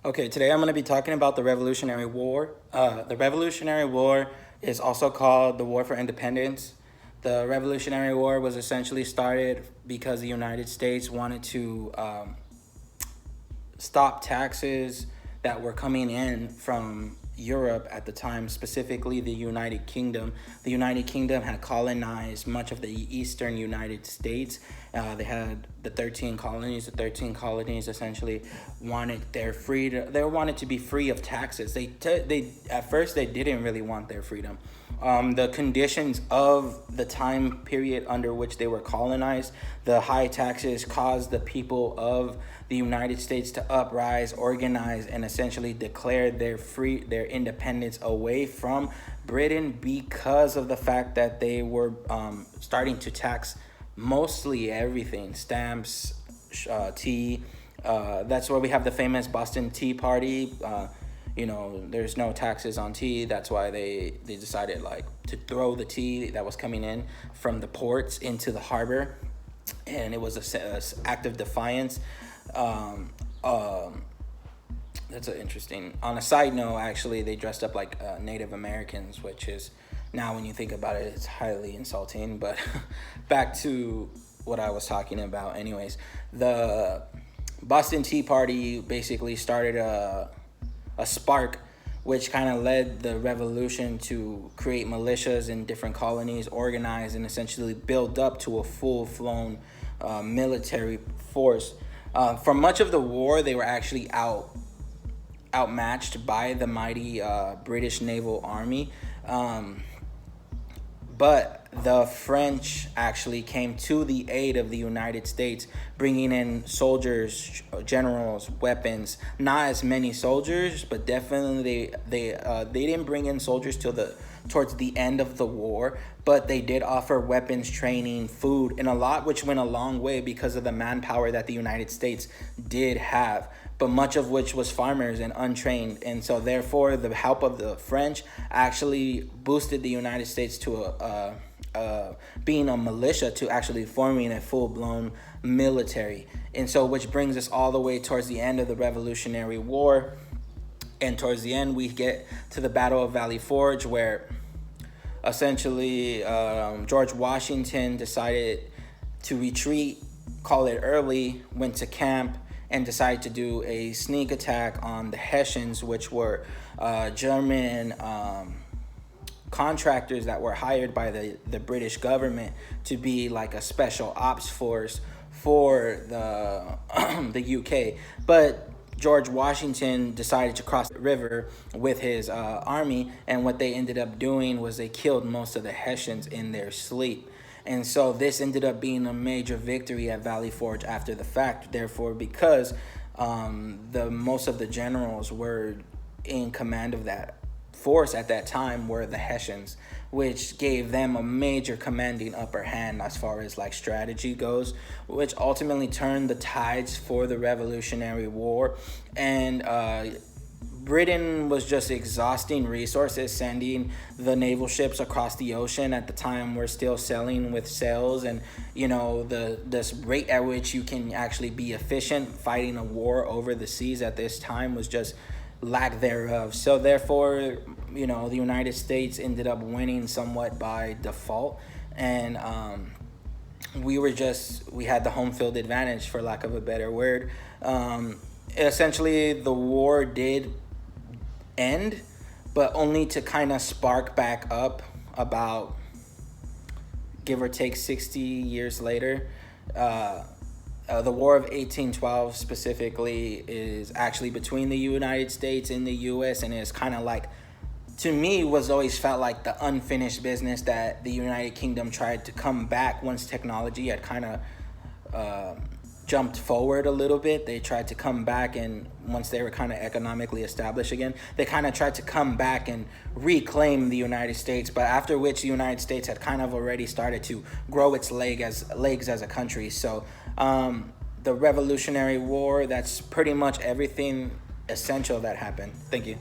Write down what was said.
Okay, today I'm going to be talking about the Revolutionary War. The Revolutionary War is also called the War for Independence. The Revolutionary War was essentially started because the United States wanted to stop taxes that were coming in from Europe at the time, specifically the United Kingdom. The United Kingdom had colonized much of the eastern United States. They had the 13 colonies. The 13 colonies essentially wanted their freedom. They wanted to be free of taxes. They at first they didn't really want their freedom. The conditions of the time period under which they were colonized, the high taxes caused the people of the United States to uprise, organize, and essentially declare their independence away from Britain because of the fact that they were starting to tax mostly everything: stamps, tea. That's where we have the famous Boston Tea Party. There's no taxes on tea. That's why they decided to throw the tea that was coming in from the ports into the harbor, and it was a act of defiance. um, um, that's an interesting. On a side note, actually, they dressed up like Native Americans, which is now when you think about it, it's highly insulting. But back to what I was talking about. Anyways, the Boston Tea Party basically started a spark which kind of led the revolution to create militias in different colonies, organize, and essentially build up to a full-flown military force. For much of the war, they were actually outmatched by the mighty British Naval Army. But the French actually came to the aid of the United States, bringing in soldiers, generals, weapons. Not as many soldiers, but definitely they didn't bring in soldiers till towards the end of the war. But they did offer weapons training, food, and a lot, which went a long way because of the manpower that the United States did have, but much of which was farmers and untrained. And so therefore the help of the French actually boosted the United States to being a militia, to actually forming a full-blown military. And so which brings us all the way towards the end of the Revolutionary War. And towards the end we get to the Battle of Valley Forge, where essentially George Washington decided to retreat, call it early, went to camp, and decided to do a sneak attack on the Hessians, which were German contractors that were hired by the British government to be like a special ops force for the the UK. But George Washington decided to cross the river with his army, and what they ended up doing was they killed most of the Hessians in their sleep. And so this ended up being a major victory at Valley Forge after the fact. Therefore, because the most of the generals were in command of that force at that time were the Hessians, which gave them a major commanding upper hand as far as strategy goes, which ultimately turned the tides for the Revolutionary War. And Britain was just exhausting resources, sending the naval ships across the ocean. At the time, we're still sailing with sails, and this rate at which you can actually be efficient fighting a war over the seas at this time was just lack thereof. So therefore, the United States ended up winning somewhat by default, and we had the home field advantage, for lack of a better word. Essentially, the war did end, but only to kind of spark back up about, give or take, 60 years later. The War of 1812 specifically is actually between the United States and the U.S., and it's kind of to me, was always felt like the unfinished business that the United Kingdom tried to come back once technology had kind of jumped forward a little bit. They tried to come back, and once they were kind of economically established again, they kind of tried to come back and reclaim the United States. But after which the United States had kind of already started to grow its legs as a country. So the Revolutionary War, that's pretty much everything essential that happened. Thank you.